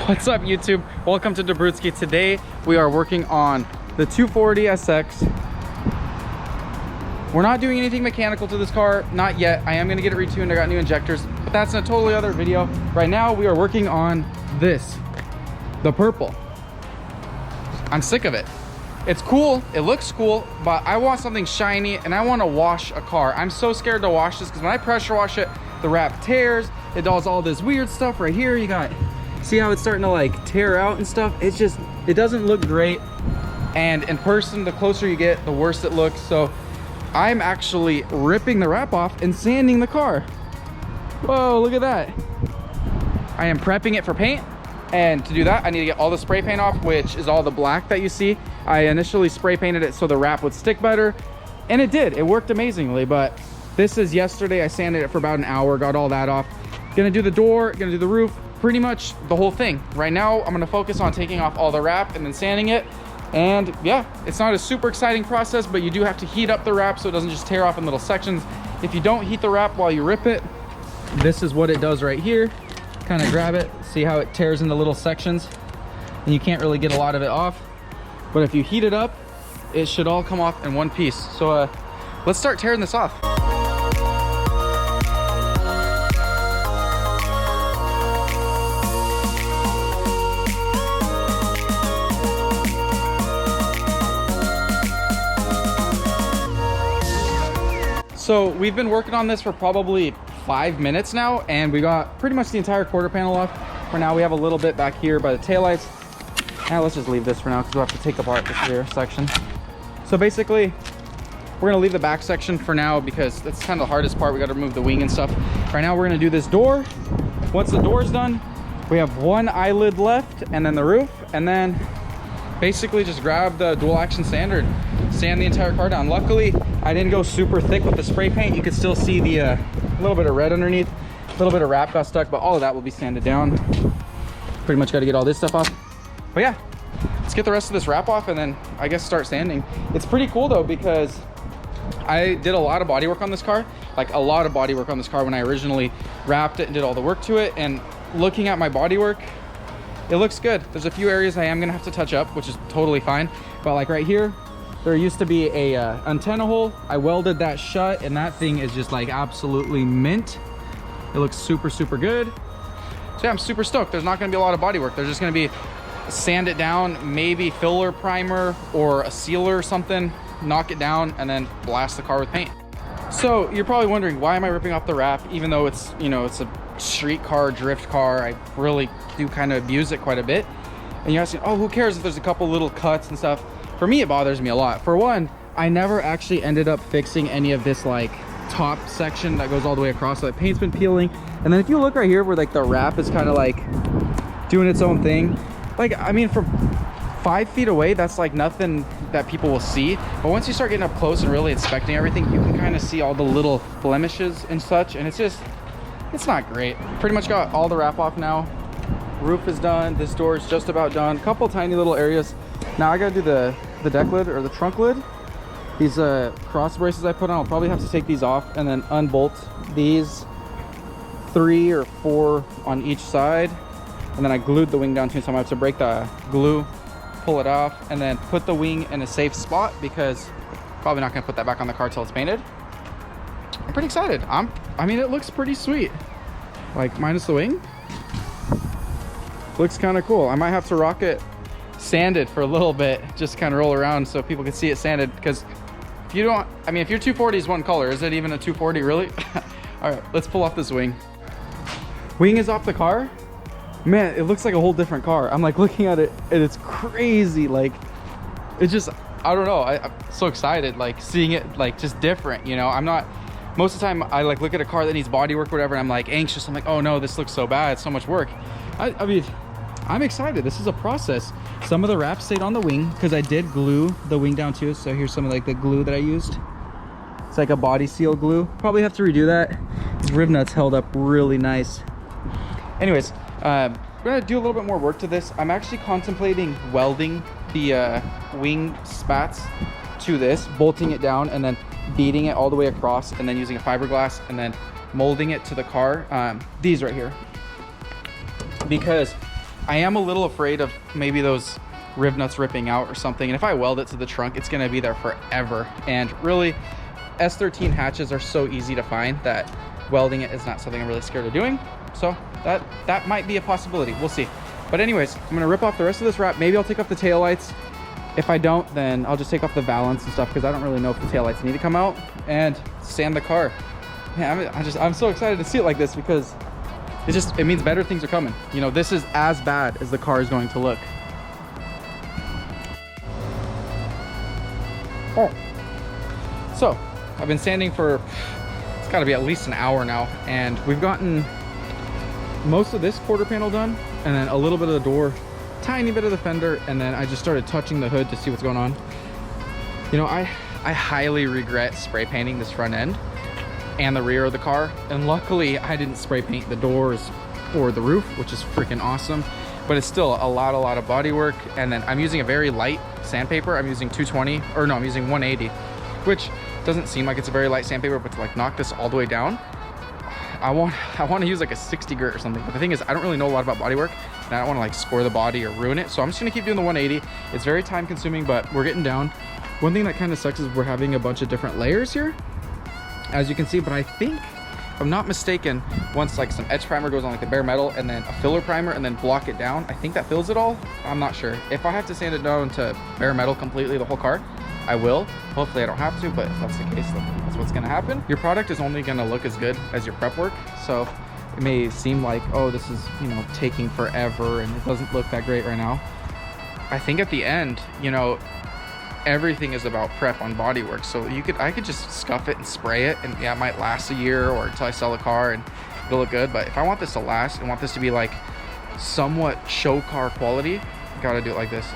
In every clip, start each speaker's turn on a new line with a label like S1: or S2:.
S1: What's up, YouTube? Welcome to Dabrudski. Today we are working on the 240 SX. We're not doing anything mechanical to this car, not yet. I am gonna get it retuned. I got new injectors, but that's in a totally other video. Right now we are working on this, the purple. I'm sick of it. It's cool, it looks cool, but I want something shiny and I want to wash a car. I'm so scared to wash this because when I pressure wash it, the wrap tears. It does all this weird stuff right here. You got, see how it's starting to like tear out and stuff? It's just, it doesn't look great. And in person, the closer you get, the worse it looks. So I'm actually ripping the wrap off and sanding the car. Whoa, look at that. I am prepping it for paint. And to do that, I need to get all the spray paint off, which is all the black that you see. I initially spray painted it so the wrap would stick better. And it did, it worked amazingly. But this is yesterday. I sanded it for about an hour, got all that off. Gonna do the door, gonna do the roof, pretty much the whole thing. Right now, I'm gonna focus on taking off all the wrap and then sanding it. And yeah, it's not a super exciting process, but you do have to heat up the wrap so it doesn't just tear off in little sections. If you don't heat the wrap while you rip it, this is what it does right here. Kind of grab it, see how it tears into little sections, and you can't really get a lot of it off. But if you heat it up, it should all come off in one piece. So let's start tearing this off. So we've been working on this for probably 5 minutes now, and we got pretty much the entire quarter panel off. For now, we have a little bit back here by the taillights. Now let's just leave this for now because we'll have to take apart this rear section. So basically, we're gonna leave the back section for now because that's kind of the hardest part. We gotta remove the wing and stuff. Right now, we're gonna do this door. Once the door's done, we have one eyelid left and then the roof, and then basically just grab the dual action sander, sand the entire car down. Luckily, I didn't go super thick with the spray paint. You could still see the little bit of red underneath. A little bit of wrap got stuck, but all of that will be sanded down. Pretty much got to get all this stuff off. But yeah, let's get the rest of this wrap off and then I guess start sanding. It's pretty cool though because I did a lot of body work on this car, like a lot of body work on this car when I originally wrapped it and did all the work to it. And looking at my body work, it looks good. There's a few areas I am gonna have to touch up, which is totally fine. But like right here, there used to be a antenna hole. I welded that shut and that thing is just like absolutely mint. It looks super, super good. So yeah, I'm super stoked. There's not gonna be a lot of body work. There's just gonna be sand it down, maybe filler primer or a sealer or something, knock it down and then blast the car with paint. So you're probably wondering, why am I ripping off the wrap even though it's, you know, it's a street car, drift car. I really do kind of abuse it quite a bit. And you're asking, oh, who cares if there's a couple little cuts and stuff? For me, it bothers me a lot. For one, I never actually ended up fixing any of this like top section that goes all the way across. So the paint's been peeling. And then if you look right here where like the wrap is kind of like doing its own thing, like, I mean, from 5 feet away, that's like nothing that people will see. But once you start getting up close and really inspecting everything, you can kind of see all the little blemishes and such. And it's just, it's not great. Pretty much got all the wrap off now. Roof is done. This door is just about done. Couple tiny little areas. Now I gotta do the deck lid or the trunk lid. These cross braces I put on, I'll probably have to take these off and then unbolt these 3 or 4 on each side. And then I glued the wing down too, so I'm gonna have to break the glue, pull it off, and then put the wing in a safe spot because probably not gonna put that back on the car till it's painted. I'm pretty excited. I mean, it looks pretty sweet. Like, minus the wing. Looks kind of cool. I might have to rock it sanded for a little bit, just kind of roll around so people can see it sanded, because if you don't, I mean, if your 240 is one color, is it even a 240 really? All right, let's pull off this wing. Wing is off the car. Man, it looks like a whole different car. I'm like looking at it and it's crazy. Like, it's just, I don't know. I'm so excited, like seeing it like just different, you know. I'm not, most of the time I like look at a car that needs body work or whatever and I'm like anxious. I'm like, oh no, this looks so bad, so much work. I mean, I'm excited. This is a process. Some of the wrap stayed on the wing because I did glue the wing down too. So here's some of like the glue that I used. It's like a body seal glue. Probably have to redo that. These rib nuts held up really nice. Anyways, we're gonna do a little bit more work to this. I'm actually contemplating welding the wing spats to this, bolting it down and then beating it all the way across and then using a fiberglass and then molding it to the car. These right here. Because I am a little afraid of maybe those rib nuts ripping out or something. And if I weld it to the trunk, it's gonna be there forever. And really, S13 hatches are so easy to find that welding it is not something I'm really scared of doing. So that might be a possibility. We'll see. But anyways, I'm gonna rip off the rest of this wrap. Maybe I'll take off the taillights. If I don't, then I'll just take off the valance and stuff, because I don't really know if the taillights need to come out, and sand the car. Man, I'm so excited to see it like this, because it means better things are coming. You know, this is as bad as the car is going to look. Oh. So I've been sanding for, it's got to be at least an hour now, and we've gotten most of this quarter panel done, and then a little bit of the door, tiny bit of the fender, and then I just started touching the hood to see what's going on. You know, I highly regret spray painting this front end and the rear of the car, and luckily I didn't spray paint the doors or the roof, which is freaking awesome. But it's still a lot of body work. And then I'm using a very light sandpaper. I'm using 220, or no, I'm using 180, which doesn't seem like it's a very light sandpaper, but to like knock this all the way down, I want to use like a 60 grit or something. But the thing is, I don't really know a lot about body work, and I don't want to like score the body or ruin it. So I'm just gonna keep doing the 180. It's very time consuming, but we're getting down. One thing that kind of sucks is we're having a bunch of different layers here, as you can see. But I think, if I'm not mistaken, once like some edge primer goes on like the bare metal, and then a filler primer, and then block it down, I think that fills it all. I'm not sure. If I have to sand it down to bare metal completely, the whole car, I will. Hopefully I don't have to, but if that's the case, then that's what's gonna happen. Your product is only gonna look as good as your prep work. So it may seem like, oh, this is, you know, taking forever and it doesn't look that great right now. I think at the end, you know, everything is about prep on bodywork. So I could just scuff it and spray it, and yeah, it might last a year or until I sell the car and it'll look good. But if I want this to last and want this to be like somewhat show car quality, I gotta do it like this.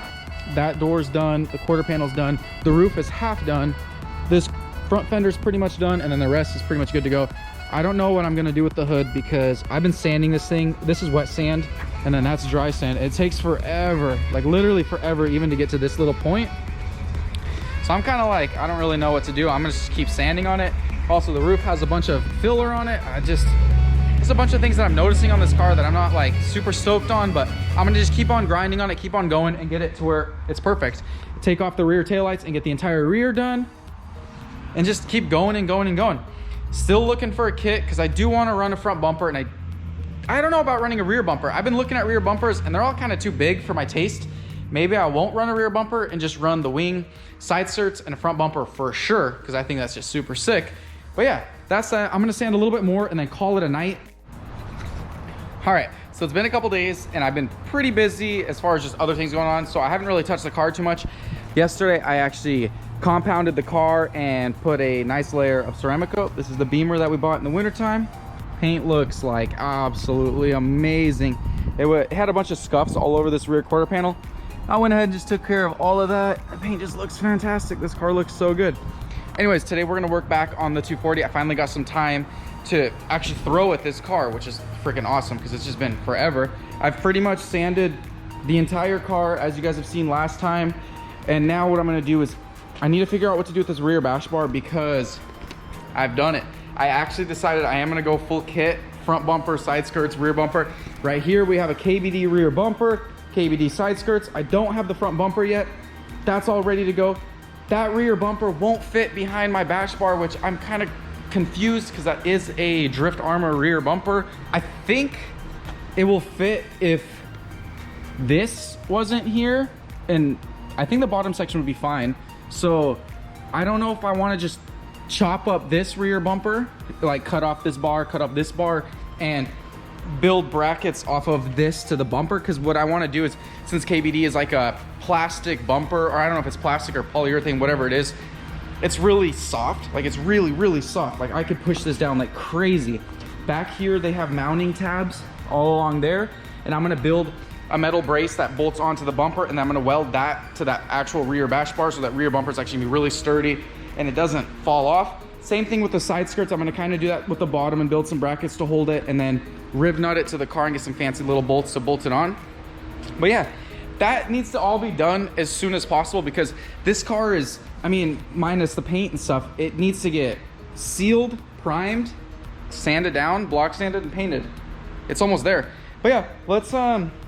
S1: That door's done, the quarter panel's done, the roof is half done, this front fender's pretty much done, and then the rest is pretty much good to go. I don't know what I'm gonna do with the hood, because I've been sanding this thing. This is wet sand, and then that's dry sand. It takes forever, like literally forever, even to get to this little point. So I'm kind of like, I don't really know what to do. I'm gonna just keep sanding on it. Also, the roof has a bunch of filler on it. There's a bunch of things that I'm noticing on this car that I'm not like super stoked on, but I'm gonna just keep on grinding on it, keep on going, and get it to where it's perfect. Take off the rear taillights and get the entire rear done, and just keep going and going and going. Still looking for a kit, because I do want to run a front bumper, and I don't know about running a rear bumper. I've been looking at rear bumpers, and they're all kind of too big for my taste. Maybe I won't run a rear bumper and just run the wing, side skirts, and a front bumper for sure, because I think that's just super sick. But yeah, that's I'm gonna sand a little bit more and then call it a night. All right, so it's been a couple days, and I've been pretty busy as far as just other things going on, so I haven't really touched the car too much. Yesterday, I actually compounded the car and put a nice layer of ceramic coat. This is the Beamer that we bought in the wintertime. Paint looks like absolutely amazing. It had a bunch of scuffs all over this rear quarter panel. I went ahead and just took care of all of that. The paint just looks fantastic. This car looks so good. Anyways, today we're gonna work back on the 240. I finally got some time to actually throw at this car, which is freaking awesome, because it's just been forever. I've pretty much sanded the entire car, as you guys have seen last time. And now what I'm gonna do is, I need to figure out what to do with this rear bash bar, because I've done it. I actually decided I am gonna go full kit, front bumper, side skirts, rear bumper. Right here we have a KBD rear bumper, KBD side skirts. I don't have the front bumper yet. That's all ready to go. That rear bumper won't fit behind my bash bar, which I'm kind of confused, because that is a Drift Armor rear bumper. I think it will fit if this wasn't here, and I think the bottom section would be fine. So I don't know if I want to just chop up this rear bumper, like cut off this bar, cut up this bar, and build brackets off of this to the bumper. Because what I want to do is, since KBD is like a plastic bumper, or I don't know if it's plastic or polyurethane, whatever it is, it's really soft. Like, it's really soft. Like, I could push this down like crazy. Back here they have mounting tabs all along there, and I'm gonna build a metal brace that bolts onto the bumper, and then I'm gonna weld that to that actual rear bash bar, so that rear bumper is actually gonna be really sturdy and it doesn't fall off. Same thing with the side skirts. I'm gonna kind of do that with the bottom and build some brackets to hold it, and then rib nut it to the car and get some fancy little bolts to bolt it on. But yeah, that needs to all be done as soon as possible, because this car is, I mean, minus the paint and stuff, it needs to get sealed, primed, sanded down, block sanded, and painted. It's almost there. But yeah, let's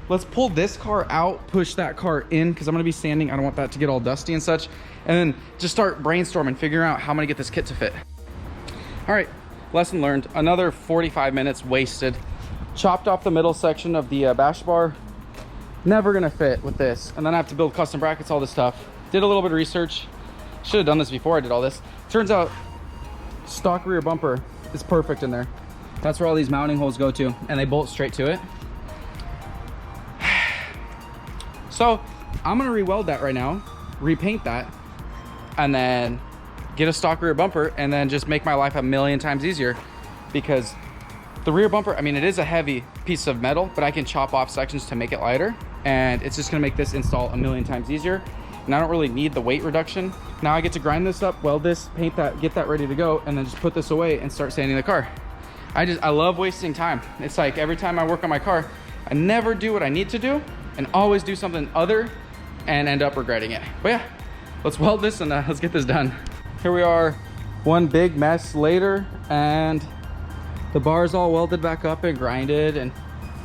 S1: let's pull this car out, push that car in, because I'm gonna be sanding. I don't want that to get all dusty and such. And then just start brainstorming, figuring out how I'm gonna get this kit to fit. All right, lesson learned. Another 45 minutes wasted. Chopped off the middle section of the bash bar. Never gonna fit with this. And then I have to build custom brackets, all this stuff. Did a little bit of research. Should have done this before I did all this. Turns out stock rear bumper is perfect in there. That's where all these mounting holes go to, and they bolt straight to it. So I'm gonna re-weld that right now, repaint that, and then get a stock rear bumper, and then just make my life a million times easier. Because the rear bumper, I mean, it is a heavy piece of metal, but I can chop off sections to make it lighter, and it's just gonna make this install a million times easier. And I don't really need the weight reduction. Now I get to grind this up, weld this, paint that, get that ready to go, and then just put this away and start sanding the car. I love wasting time. It's like every time I work on my car, I never do what I need to do and always do something other and end up regretting it. But yeah, let's weld this and let's get this done. Here we are, one big mess later, and the bar is all welded back up and grinded and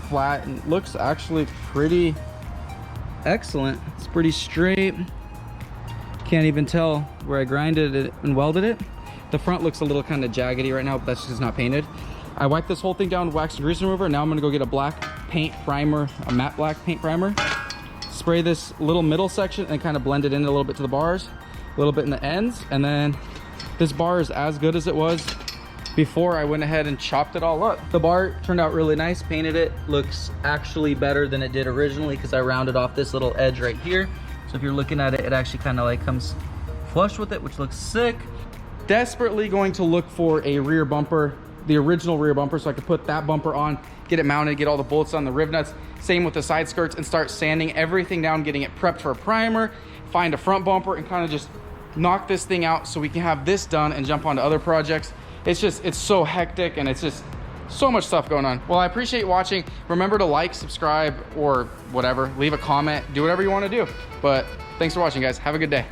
S1: flat, and looks actually pretty excellent. It's pretty straight. Can't even tell where I grinded it and welded it. The front looks a little kind of jaggedy right now, but that's just not painted. I wiped this whole thing down with wax and grease remover. Now I'm gonna go get a black paint primer, a matte black paint primer. Spray this little middle section and kind of blend it in a little bit to the bars, a little bit in the ends, and then this bar is as good as it was before I went ahead and chopped it all up. The bar turned out really nice, painted it. Looks actually better than it did originally because I rounded off this little edge right here. So if you're looking at it, it actually kind of like comes flush with it, which looks sick. Desperately going to look for a rear bumper, the original rear bumper, so I could put that bumper on, get it mounted, get all the bolts on the riv nuts. Same with the side skirts, and start sanding everything down, getting it prepped for a primer, find a front bumper, and kind of just knock this thing out so we can have this done and jump onto other projects. It's so hectic, and it's just so much stuff going on. Well, I appreciate watching. Remember to like, subscribe, or whatever. Leave a comment, do whatever you want to do. But thanks for watching, guys. Have a good day.